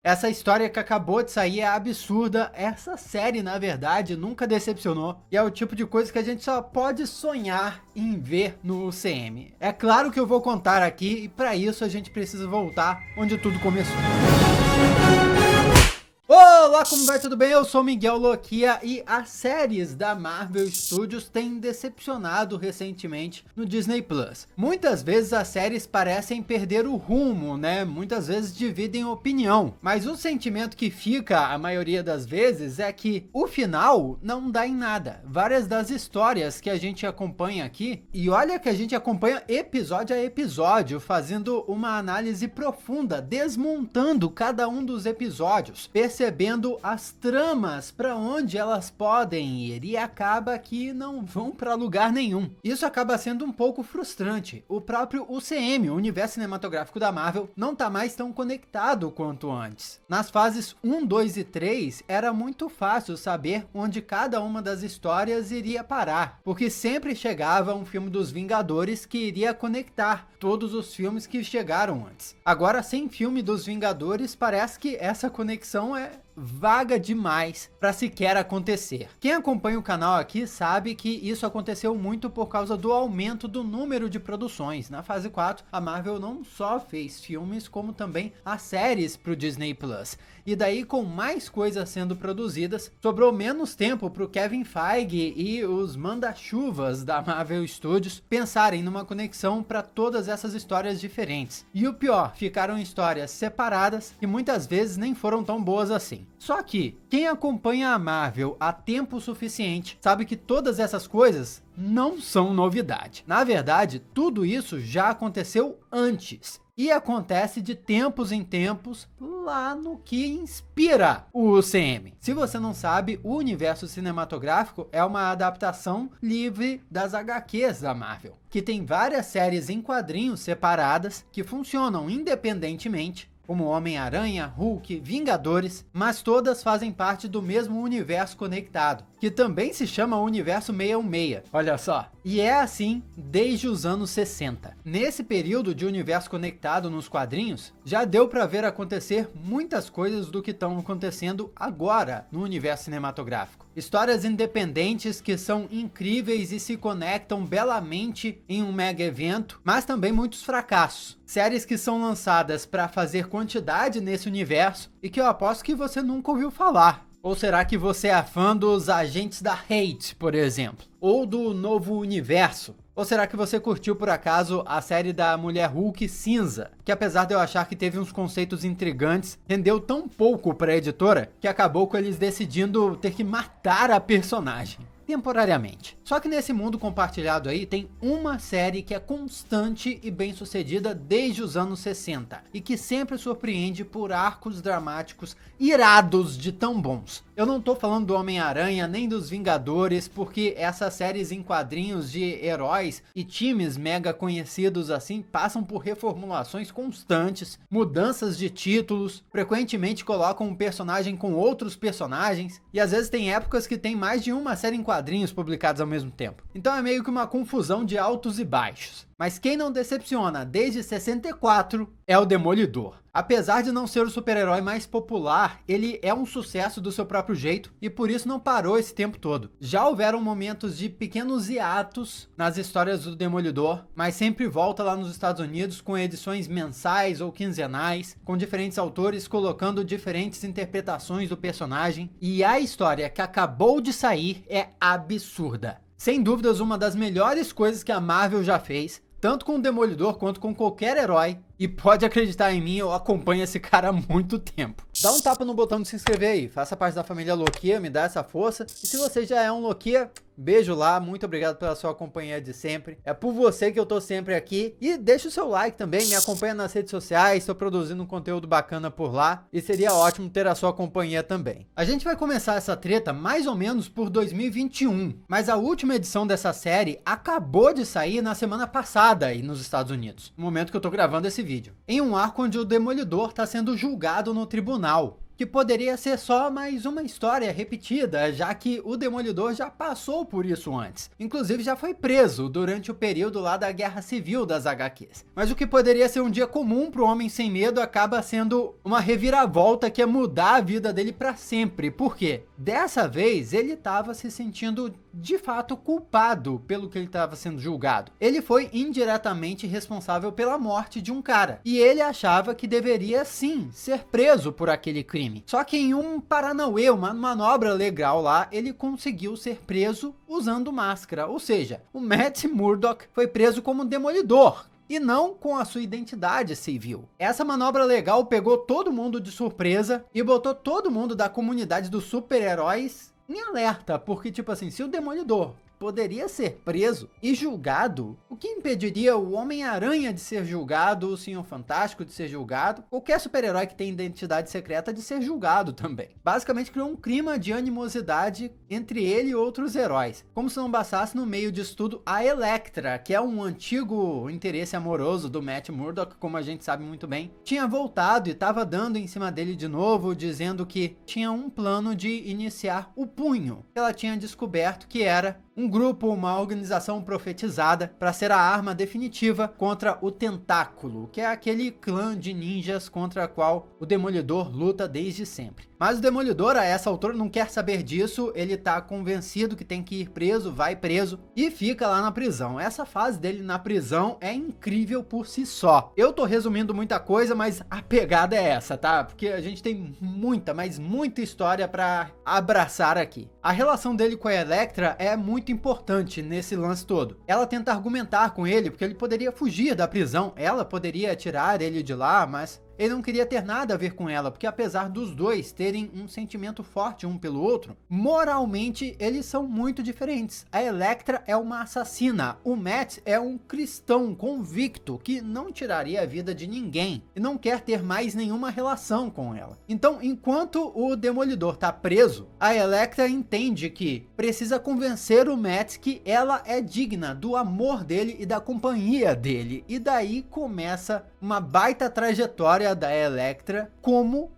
Essa história que acabou de sair é absurda. Essa série, na verdade, nunca decepcionou. E é o tipo de coisa que a gente só pode sonhar em ver no UCM. É claro que eu vou contar aqui, e para isso a gente precisa voltar onde tudo começou. Olá, como vai? Tudo bem? Eu sou Miguel Loquia e as séries da Marvel Studios têm decepcionado recentemente no Disney Plus. Muitas vezes as séries parecem perder o rumo, né? Muitas vezes dividem opinião, mas o sentimento que fica a maioria das vezes é que o final não dá em nada. Várias das histórias que a gente acompanha aqui, e olha que a gente acompanha episódio a episódio, fazendo uma análise profunda, desmontando cada um dos episódios, percebendo as tramas para onde elas podem ir, e acaba que não vão para lugar nenhum. Isso acaba sendo um pouco frustrante. O próprio UCM, o universo cinematográfico da Marvel, não tá mais tão conectado quanto antes. Nas fases 1, 2 e 3 era muito fácil saber onde cada uma das histórias iria parar, porque sempre chegava um filme dos Vingadores que iria conectar todos os filmes que chegaram antes. Agora, sem filme dos Vingadores, parece que essa conexão é vaga demais para sequer acontecer. Quem acompanha o canal aqui sabe que isso aconteceu muito por causa do aumento do número de produções. Na fase 4, a Marvel não só fez filmes, como também as séries para o Disney Plus. E daí, com mais coisas sendo produzidas, sobrou menos tempo para o Kevin Feige e os manda-chuvas da Marvel Studios pensarem numa conexão para todas essas histórias diferentes. E o pior, ficaram histórias separadas e muitas vezes nem foram tão boas assim. Só que quem acompanha a Marvel há tempo suficiente sabe que todas essas coisas não são novidade. Na verdade, tudo isso já aconteceu antes. E acontece de tempos em tempos lá no que inspira o UCM. Se você não sabe, o universo cinematográfico é uma adaptação livre das HQs da Marvel, que tem várias séries em quadrinhos separadas que funcionam independentemente, como Homem-Aranha, Hulk, Vingadores, mas todas fazem parte do mesmo universo conectado, que também se chama Universo 616, olha só. E é assim desde os anos 60. Nesse período de universo conectado nos quadrinhos, já deu para ver acontecer muitas coisas do que estão acontecendo agora no universo cinematográfico. Histórias independentes que são incríveis e se conectam belamente em um mega evento, mas também muitos fracassos. Séries que são lançadas para fazer quantidade nesse universo e que eu aposto que você nunca ouviu falar. Ou será que você é fã dos Agentes da Hate, por exemplo? Ou do Novo Universo? Ou será que você curtiu por acaso a série da Mulher Hulk Cinza? Que apesar de eu achar que teve uns conceitos intrigantes, rendeu tão pouco para a editora que acabou com eles decidindo ter que matar a personagem temporariamente. Só que nesse mundo compartilhado aí tem uma série que é constante e bem sucedida desde os anos 60 e que sempre surpreende por arcos dramáticos irados de tão bons. Eu não tô falando do Homem-Aranha nem dos Vingadores, porque essas séries em quadrinhos de heróis e times mega conhecidos assim passam por reformulações constantes, mudanças de títulos, frequentemente colocam um personagem com outros personagens e às vezes tem épocas que tem mais de uma série em quadrinhos publicados ao mesmo tempo. Então é meio que uma confusão de altos e baixos. Mas quem não decepciona desde 64 é o Demolidor. Apesar de não ser o super-herói mais popular, ele é um sucesso do seu próprio jeito e por isso não parou esse tempo todo. Já houveram momentos de pequenos hiatos nas histórias do Demolidor, mas sempre volta lá nos Estados Unidos com edições mensais ou quinzenais, com diferentes autores colocando diferentes interpretações do personagem. E a história que acabou de sair é absurda. Sem dúvidas, uma das melhores coisas que a Marvel já fez, tanto com o Demolidor quanto com qualquer herói. E pode acreditar em mim, eu acompanho esse cara há muito tempo. Dá um tapa no botão de se inscrever aí, faça parte da família Loquia, me dá essa força. E se você já é um Loquia, beijo lá, muito obrigado pela sua companhia de sempre. É por você que eu tô sempre aqui. E deixa o seu like também, me acompanha nas redes sociais, estou produzindo um conteúdo bacana por lá. E seria ótimo ter a sua companhia também. A gente vai começar essa treta mais ou menos por 2021. Mas a última edição dessa série acabou de sair na semana passada aí nos Estados Unidos. No momento que eu tô gravando esse vídeo. Em um arco onde o Demolidor está sendo julgado no tribunal. que poderia ser só mais uma história repetida, já que o Demolidor já passou por isso antes. Inclusive já foi preso durante o período lá da Guerra Civil das HQs. Mas o que poderia ser um dia comum para o Homem Sem Medo acaba sendo uma reviravolta que é mudar a vida dele para sempre. Por quê? Dessa vez ele estava se sentindo de fato culpado pelo que ele estava sendo julgado. Ele foi indiretamente responsável pela morte de um cara e ele achava que deveria sim ser preso por aquele crime. Só que em um paranauê, uma manobra legal lá, ele conseguiu ser preso usando máscara. Ou seja, o Matt Murdock foi preso como Demolidor e não com a sua identidade civil. Essa manobra legal pegou todo mundo de surpresa e botou todo mundo da comunidade dos super-heróis em alerta, porque tipo assim, se o Demolidor poderia ser preso e julgado, o que impediria o Homem-Aranha de ser julgado, o Senhor Fantástico de ser julgado, qualquer super-herói que tem identidade secreta de ser julgado também. Basicamente criou um clima de animosidade entre ele e outros heróis. Como se não bastasse, no meio disso tudo, a Elektra, que é um antigo interesse amoroso do Matt Murdock, como a gente sabe muito bem, tinha voltado e estava dando em cima dele de novo, dizendo que tinha um plano de iniciar o Punho. Ela tinha descoberto que era um grupo, uma organização profetizada para ser a arma definitiva contra o Tentáculo, que é aquele clã de ninjas contra a qual o Demolidor luta desde sempre. Mas o Demolidor, a essa altura, não quer saber disso, ele tá convencido que tem que ir preso, vai preso e fica lá na prisão. Essa fase dele na prisão é incrível por si só. Eu tô resumindo muita coisa, mas a pegada é essa, tá? Porque a gente tem muita, mas muita história para abraçar aqui. A relação dele com a Elektra é muito importante nesse lance todo. Ela tenta argumentar com ele porque ele poderia fugir da prisão, ela poderia tirar ele de lá, mas ele não queria ter nada a ver com ela, porque apesar dos dois terem um sentimento forte um pelo outro, moralmente eles são muito diferentes. A Elektra é uma assassina, o Matt é um cristão convicto que não tiraria a vida de ninguém e não quer ter mais nenhuma relação com ela. Então, enquanto o Demolidor tá preso, a Elektra entende que precisa convencer o Matt que ela é digna do amor dele e da companhia dele. E daí começa uma baita trajetória da Elektra como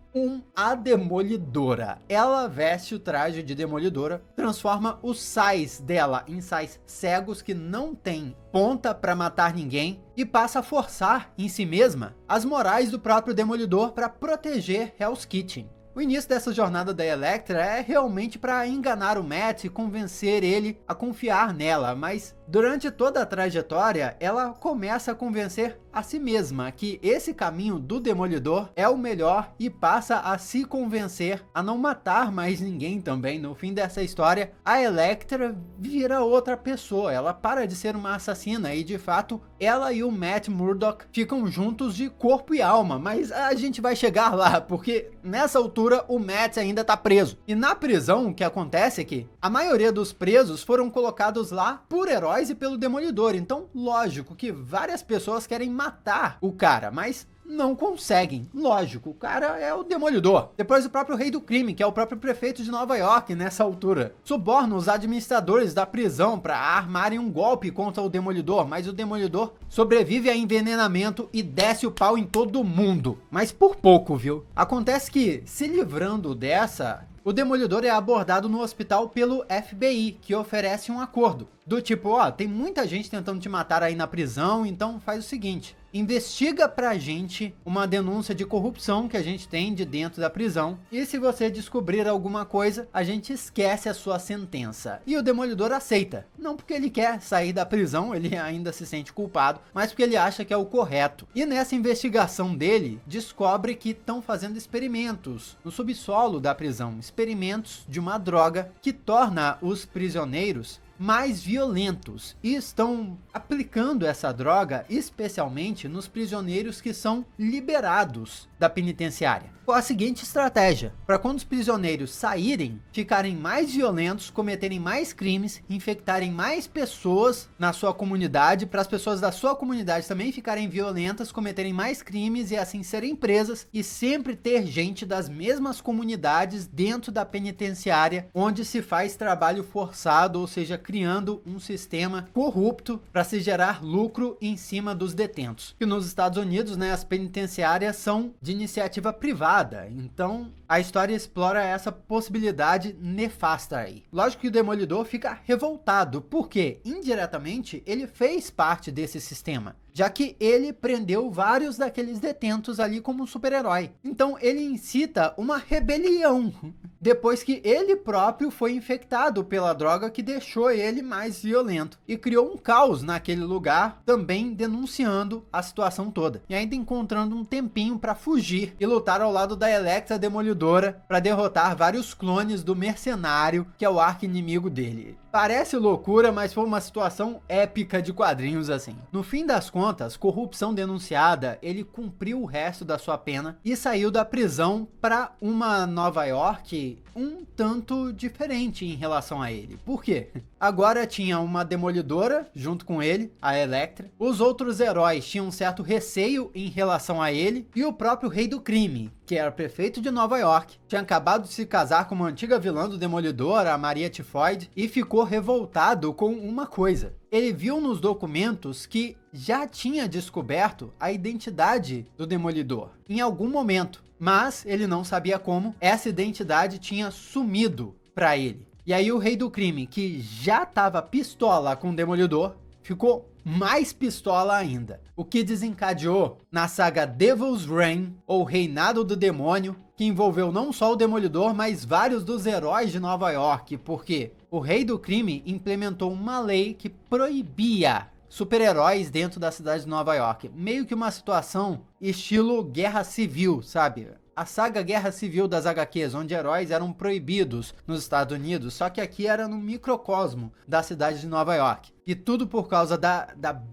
a Demolidora. Ela veste o traje de Demolidora, transforma os sais dela em sais cegos que não tem ponta para matar ninguém e passa a forçar em si mesma as morais do próprio Demolidor para proteger Hell's Kitchen. O início dessa jornada da Elektra é realmente para enganar o Matt e convencer ele a confiar nela, mas durante toda a trajetória ela começa a convencer a si mesma que esse caminho do Demolidor é o melhor e passa a se convencer a não matar mais ninguém também. No fim dessa história, a Elektra vira outra pessoa, ela para de ser uma assassina e de fato ela e o Matt Murdock ficam juntos de corpo e alma, mas a gente vai chegar lá, porque nessa altura o Matt ainda tá preso. E na prisão o que acontece é que a maioria dos presos foram colocados lá por heróis e pelo Demolidor, então lógico que várias pessoas querem matar o cara, mas não conseguem. Lógico, o cara é o Demolidor. Depois o próprio rei do crime, que é o próprio prefeito de Nova York nessa altura, suborna os administradores da prisão para armarem um golpe contra o Demolidor, mas o Demolidor sobrevive a envenenamento e desce o pau em todo mundo. Mas por pouco, viu? Acontece que, se livrando dessa, o Demolidor é abordado no hospital pelo FBI, que oferece um acordo. Do tipo, ó, tem muita gente tentando te matar aí na prisão, então faz o seguinte: investiga pra gente uma denúncia de corrupção que a gente tem de dentro da prisão, e se você descobrir alguma coisa, a gente esquece a sua sentença. E o Demolidor aceita, não porque ele quer sair da prisão, ele ainda se sente culpado, mas porque ele acha que é o correto. E nessa investigação dele, descobre que estão fazendo experimentos no subsolo da prisão, experimentos de uma droga que torna os prisioneiros mais violentos, e estão aplicando essa droga especialmente nos prisioneiros que são liberados da penitenciária. Com a seguinte estratégia: para quando os prisioneiros saírem, ficarem mais violentos, cometerem mais crimes, infectarem mais pessoas na sua comunidade, para as pessoas da sua comunidade também ficarem violentas, cometerem mais crimes e assim serem presas, e sempre ter gente das mesmas comunidades dentro da penitenciária, onde se faz trabalho forçado, ou seja, criando um sistema corrupto para se gerar lucro em cima dos detentos. E nos Estados Unidos, né, as penitenciárias são de iniciativa privada, denunciada, então a história explora essa possibilidade nefasta aí. Lógico que o Demolidor fica revoltado, porque indiretamente ele fez parte desse sistema, já que ele prendeu vários daqueles detentos ali como um super-herói. Então ele incita uma rebelião, depois que ele próprio foi infectado pela droga que deixou ele mais violento, e criou um caos naquele lugar, também denunciando a situação toda, e ainda encontrando um tempinho para fugir e lutar ao lado da Elektra Demolidora para derrotar vários clones do Mercenário, que é o arqui-inimigo dele. Parece loucura, mas foi uma situação épica de quadrinhos assim. No fim das contas, corrupção denunciada, ele cumpriu o resto da sua pena e saiu da prisão para uma Nova York um tanto diferente em relação a ele. Por quê? Agora tinha uma Demolidora junto com ele, a Elektra. Os outros heróis tinham um certo receio em relação a ele, e o próprio Rei do Crime, que era prefeito de Nova York, tinha acabado de se casar com uma antiga vilã do Demolidor, a Maria Tifoid, e ficou revoltado com uma coisa. Ele viu nos documentos que já tinha descoberto a identidade do Demolidor em algum momento, mas ele não sabia como essa identidade tinha sumido para ele. E aí o Rei do Crime, que já estava pistola com o Demolidor, ficou mais pistola ainda, o que desencadeou na saga Devil's Reign, ou Reinado do Demônio, que envolveu não só o Demolidor, mas vários dos heróis de Nova York, porque o Rei do Crime implementou uma lei que proibia super-heróis dentro da cidade de Nova York. Meio que uma situação estilo Guerra Civil, sabe? A saga Guerra Civil das HQs, onde heróis eram proibidos nos Estados Unidos, só que aqui era no microcosmo da cidade de Nova York. E tudo por causa da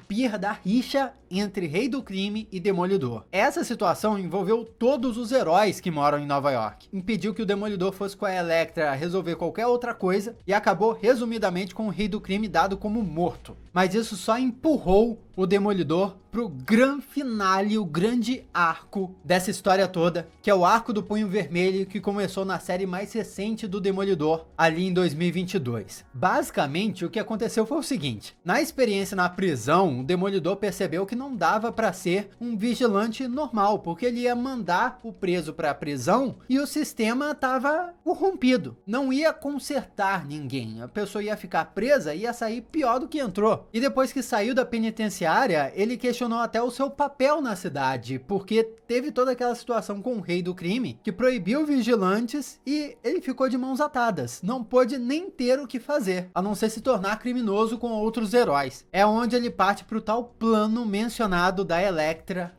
birra, da rixa entre Rei do Crime e Demolidor. Essa situação envolveu todos os heróis que moram em Nova York. Impediu que o Demolidor fosse com a Elektra resolver qualquer outra coisa e acabou resumidamente com o Rei do Crime dado como morto. Mas isso só empurrou o Demolidor pro grande finale, o grande arco dessa história toda, que é o arco do Punho Vermelho, que começou na série mais recente do Demolidor, ali em 2022. Basicamente, o que aconteceu foi o seguinte: na experiência na prisão, o Demolidor percebeu que não dava para ser um vigilante normal, porque ele ia mandar o preso para a prisão e o sistema estava corrompido, não ia consertar ninguém, a pessoa ia ficar presa e ia sair pior do que entrou. E depois que saiu da penitenciária, ele questionou até o seu papel na cidade, porque teve toda aquela situação com o Rei do Crime, que proibiu vigilantes, e ele ficou de mãos atadas, não pôde nem ter o que fazer, a não ser se tornar criminoso com outros heróis. É onde ele parte para o tal plano mencionado da Elektra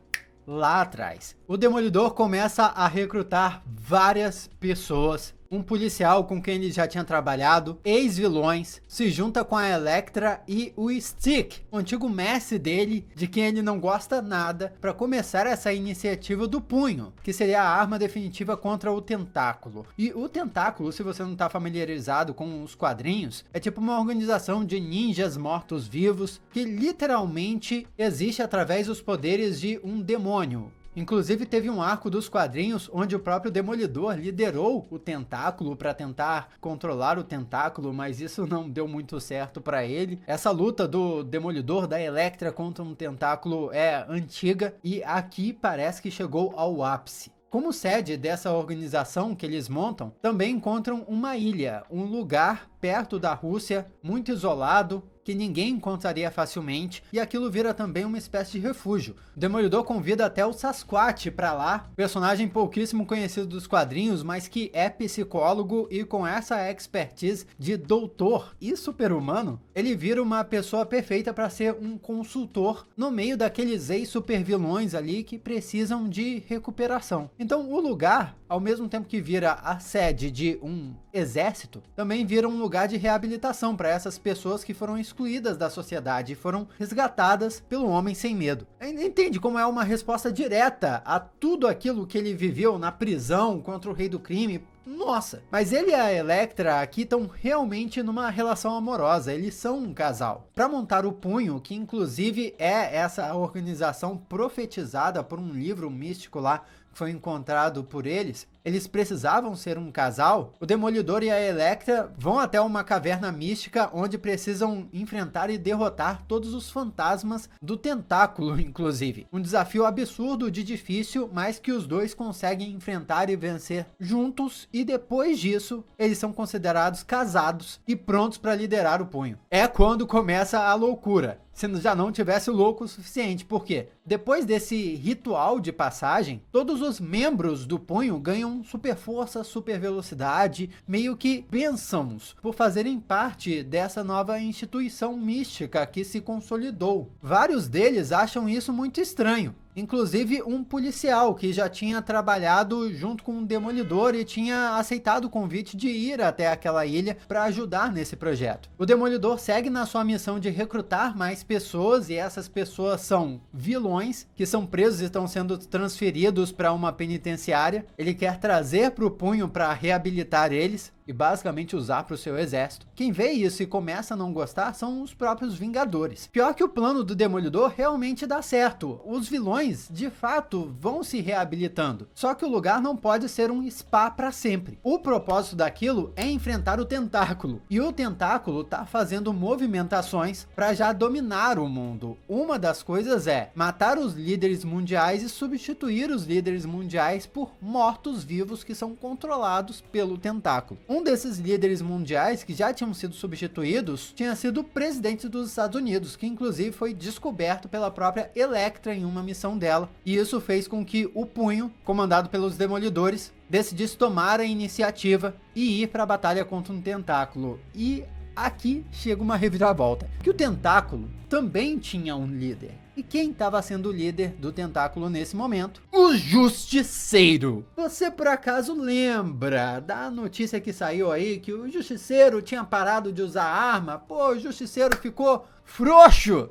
lá atrás. O Demolidor começa a recrutar várias pessoas. Um policial com quem ele já tinha trabalhado, ex-vilões, se junta com a Elektra e o Stick, o antigo mestre dele, de quem ele não gosta nada, para começar essa iniciativa do Punho, que seria a arma definitiva contra o Tentáculo. E o Tentáculo, se você não está familiarizado com os quadrinhos, é tipo uma organização de ninjas mortos-vivos que literalmente existe através dos poderes de um demônio. Inclusive teve um arco dos quadrinhos onde o próprio Demolidor liderou o Tentáculo para tentar controlar o Tentáculo, mas isso não deu muito certo para ele. Essa luta do Demolidor, da Elektra contra um Tentáculo é antiga e aqui parece que chegou ao ápice. Como sede dessa organização que eles montam, também encontram uma ilha, um lugar perto da Rússia, muito isolado, que ninguém encontraria facilmente, e aquilo vira também uma espécie de refúgio. O Demolidor convida até o Sasquatch para lá, personagem pouquíssimo conhecido dos quadrinhos, mas que é psicólogo e com essa expertise de doutor e super-humano, ele vira uma pessoa perfeita para ser um consultor no meio daqueles ex-supervilões ali que precisam de recuperação. Então o lugar, ao mesmo tempo que vira a sede de um exército, também vira um lugar de reabilitação para essas pessoas que foram excluídas da sociedade e foram resgatadas pelo Homem Sem Medo. Entende como é uma resposta direta a tudo aquilo que ele viveu na prisão contra o Rei do Crime? Nossa, mas ele e a Elektra aqui estão realmente numa relação amorosa, eles são um casal. Para montar o Punho, que inclusive é essa organização profetizada por um livro místico lá que foi encontrado por eles, eles precisavam ser um casal, o Demolidor e a Elektra vão até uma caverna mística onde precisam enfrentar e derrotar todos os fantasmas do tentáculo, inclusive. Um desafio absurdo de difícil, mas que os dois conseguem enfrentar e vencer juntos, e depois disso, eles são considerados casados e prontos para liderar o punho. É quando começa a loucura. Se já não tivesse louco o suficiente, porque depois desse ritual de passagem, todos os membros do punho ganham super força, super velocidade, meio que bênçãos por fazerem parte dessa nova instituição mística que se consolidou. Vários deles acham isso muito estranho. Inclusive um policial que já tinha trabalhado junto com um Demolidor e tinha aceitado o convite de ir até aquela ilha para ajudar nesse projeto. O Demolidor segue na sua missão de recrutar mais pessoas, e essas pessoas são vilões que são presos e estão sendo transferidos para uma penitenciária. Ele quer trazer para o punho para reabilitar eles e basicamente usar para o seu exército. Quem vê isso e começa a não gostar são os próprios Vingadores. Pior que o plano do Demolidor realmente dá certo. Os vilões, de fato, vão se reabilitando. Só que o lugar não pode ser um spa para sempre. O propósito daquilo é enfrentar o tentáculo. E o tentáculo tá fazendo movimentações para já dominar o mundo. Uma das coisas é matar os líderes mundiais e substituir os líderes mundiais por mortos-vivos que são controlados pelo tentáculo. Um desses líderes mundiais que já tinham sido substituídos tinha sido o presidente dos Estados Unidos, que inclusive foi descoberto pela própria Elektra em uma missão dela, e isso fez com que o punho, comandado pelos Demolidores, decidisse tomar a iniciativa e ir para a batalha contra um tentáculo. E aqui chega uma reviravolta, que o tentáculo também tinha um líder. E quem estava sendo o líder do tentáculo nesse momento? O Justiceiro! Você por acaso lembra da notícia que saiu aí que o Justiceiro tinha parado de usar arma? Pô, o Justiceiro ficou frouxo!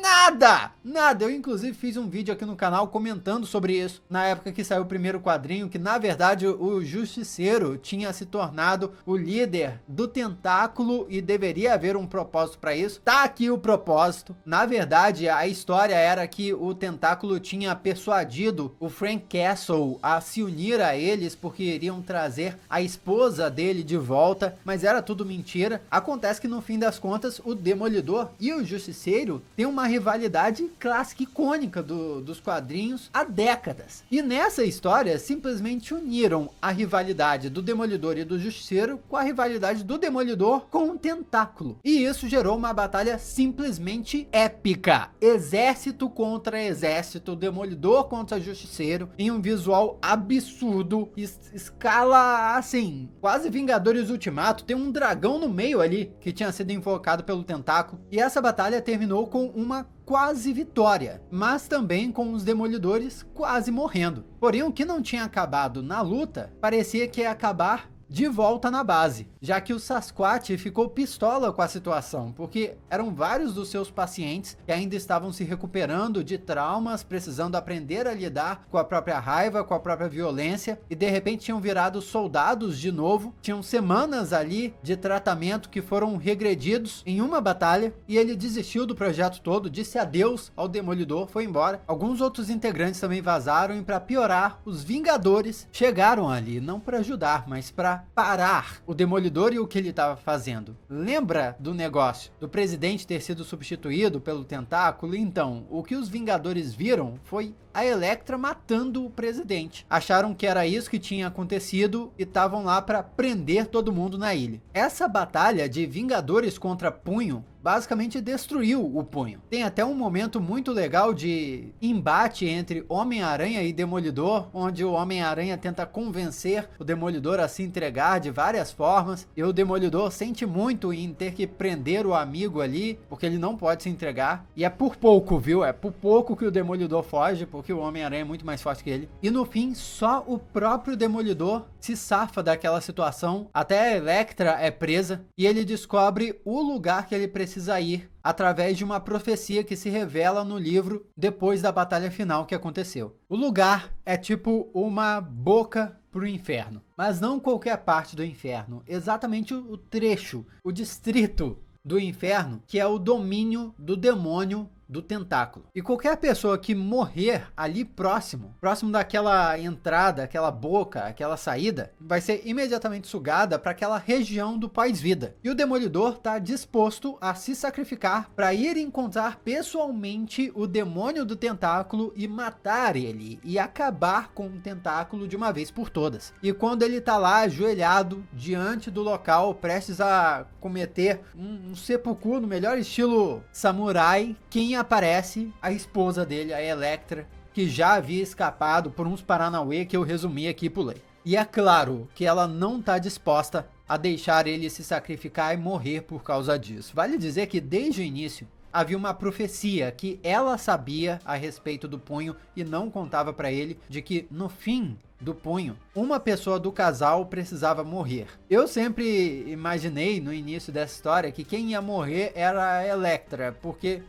Nada! Eu inclusive fiz um vídeo aqui no canal comentando sobre isso, na época que saiu o primeiro quadrinho, que na verdade o Justiceiro tinha se tornado o líder do tentáculo e deveria haver um propósito para isso. Tá aqui o propósito. Na verdade, a história era que o tentáculo tinha persuadido o Frank Castle a se unir a eles porque iriam trazer a esposa dele de volta, mas era tudo mentira. Acontece que no fim das contas, o Demolidor e o Justiceiro têm uma rivalidade clássica, icônica dos quadrinhos há décadas. E nessa história, simplesmente uniram a rivalidade do Demolidor e do Justiceiro com a rivalidade do Demolidor com o Tentáculo. E isso gerou uma batalha simplesmente épica. Exército contra exército, Demolidor contra Justiceiro, em um visual absurdo, escala assim, quase Vingadores Ultimato. Tem um dragão no meio ali, que tinha sido invocado pelo Tentáculo. E essa batalha terminou com uma quase vitória, mas também com os Demolidores quase morrendo. Porém, o que não tinha acabado na luta, parecia que ia acabar de volta na base, já que o Sasquatch ficou pistola com a situação, porque eram vários dos seus pacientes que ainda estavam se recuperando de traumas, precisando aprender a lidar com a própria raiva, com a própria violência, e de repente tinham virado soldados de novo. Tinham semanas ali de tratamento que foram regredidos em uma batalha, e ele desistiu do projeto todo, disse adeus ao Demolidor, foi embora. Alguns outros integrantes também vazaram, e para piorar, os Vingadores chegaram ali, não para ajudar, mas para parar o Demolidor e o que ele estava fazendo. Lembra do negócio do presidente ter sido substituído pelo Tentáculo? Então, o que os Vingadores viram foi a Elektra matando o presidente. Acharam que era isso que tinha acontecido e estavam lá para prender todo mundo na ilha. Essa batalha de Vingadores contra Punho basicamente destruiu o punho. Tem até um momento muito legal de embate entre Homem-Aranha e Demolidor, onde o Homem-Aranha tenta convencer o Demolidor a se entregar de várias formas, e o Demolidor sente muito em ter que prender o amigo ali, porque ele não pode se entregar, e é por pouco, viu? É por pouco que o Demolidor foge, porque o Homem-Aranha é muito mais forte que ele. E no fim, só o próprio Demolidor se safa daquela situação, até a Elektra é presa, e ele descobre o lugar que ele precisa ir através de uma profecia que se revela no livro depois da batalha final que aconteceu. O lugar é tipo uma boca pro inferno, mas não qualquer parte do inferno, exatamente o trecho, o distrito do inferno, que é o domínio do demônio do tentáculo. E qualquer pessoa que morrer ali próximo daquela entrada, aquela boca, aquela saída, vai ser imediatamente sugada para aquela região do pós-vida. E o Demolidor está disposto a se sacrificar para ir encontrar pessoalmente o demônio do tentáculo e matar ele e acabar com o tentáculo de uma vez por todas. E quando ele tá lá ajoelhado diante do local, prestes a cometer um seppuku no melhor estilo samurai, quem aparece? A esposa dele, a Elektra, que já havia escapado por uns paranauê que eu resumi aqui e pulei. E é claro que ela não está disposta a deixar ele se sacrificar e morrer por causa disso. Vale dizer que desde o início havia uma profecia que ela sabia a respeito do punho e não contava para ele, de que no fim do punho, uma pessoa do casal precisava morrer. Eu sempre imaginei no início dessa história que quem ia morrer era a Elektra, porque,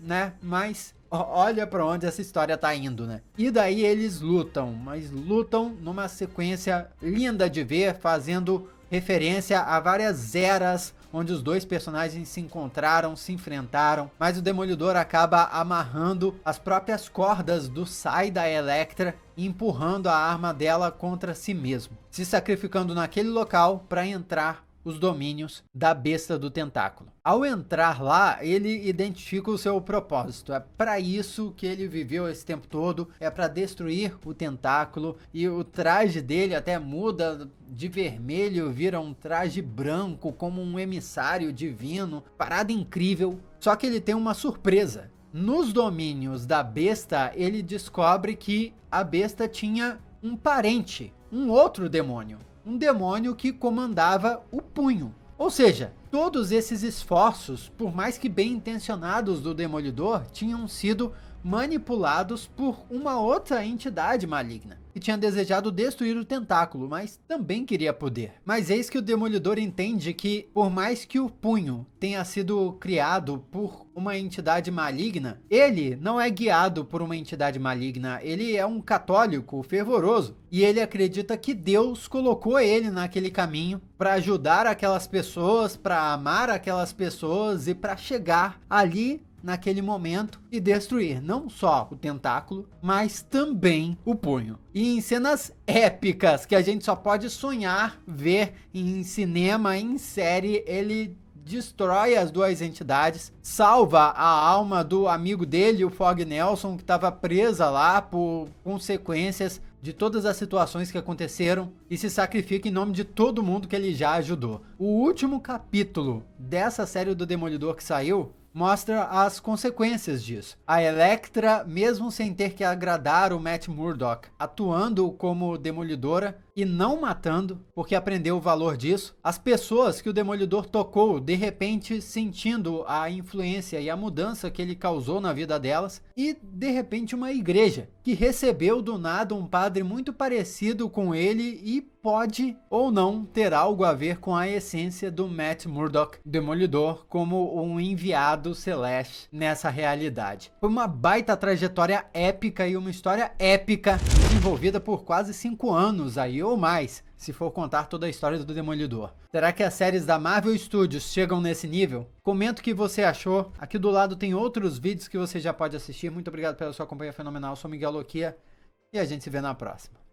né, mas olha pra onde essa história tá indo, né? E daí eles lutam, mas lutam numa sequência linda de ver, fazendo referência a várias eras onde os dois personagens se encontraram, se enfrentaram, mas o Demolidor acaba amarrando as próprias cordas do Sai da Elektra e empurrando a arma dela contra si mesmo, se sacrificando naquele local para entrar os domínios da besta do tentáculo. Ao entrar lá, ele identifica o seu propósito. É para isso que ele viveu esse tempo todo, é para destruir o tentáculo, e o traje dele até muda de vermelho, vira um traje branco como um emissário divino. Parada incrível. Só que ele tem uma surpresa. Nos domínios da besta, ele descobre que a besta tinha um parente, um outro demônio. Um demônio que comandava o punho. Ou seja, todos esses esforços, por mais que bem intencionados do Demolidor, tinham sido manipulados por uma outra entidade maligna, que tinha desejado destruir o tentáculo, mas também queria poder. Mas eis que o Demolidor entende que, por mais que o punho tenha sido criado por uma entidade maligna, ele não é guiado por uma entidade maligna, ele é um católico fervoroso, e ele acredita que Deus colocou ele naquele caminho para ajudar aquelas pessoas, para amar aquelas pessoas e para chegar ali naquele momento e destruir não só o tentáculo, mas também o punho. E em cenas épicas que a gente só pode sonhar ver em cinema, em série, ele destrói as duas entidades, salva a alma do amigo dele, o Fog Nelson, que estava presa lá por consequências de todas as situações que aconteceram, e se sacrifica em nome de todo mundo que ele já ajudou. O último capítulo dessa série do Demolidor que saiu mostra as consequências disso. A Elektra, mesmo sem ter que agradar o Matt Murdock, atuando como Demolidora e não matando, porque aprendeu o valor disso. As pessoas que o Demolidor tocou, de repente sentindo a influência e a mudança que ele causou na vida delas. E, de repente, uma igreja que recebeu do nada um padre muito parecido com ele e pode ou não ter algo a ver com a essência do Matt Murdock, Demolidor, como um enviado celeste nessa realidade. Foi uma baita trajetória épica e uma história épica desenvolvida por quase 5 anos aí, ou mais, se for contar toda a história do Demolidor. Será que as séries da Marvel Studios chegam nesse nível? Comenta o que você achou. Aqui do lado tem outros vídeos que você já pode assistir. Muito obrigado pela sua companhia fenomenal. Eu sou Miguel Loquia e a gente se vê na próxima.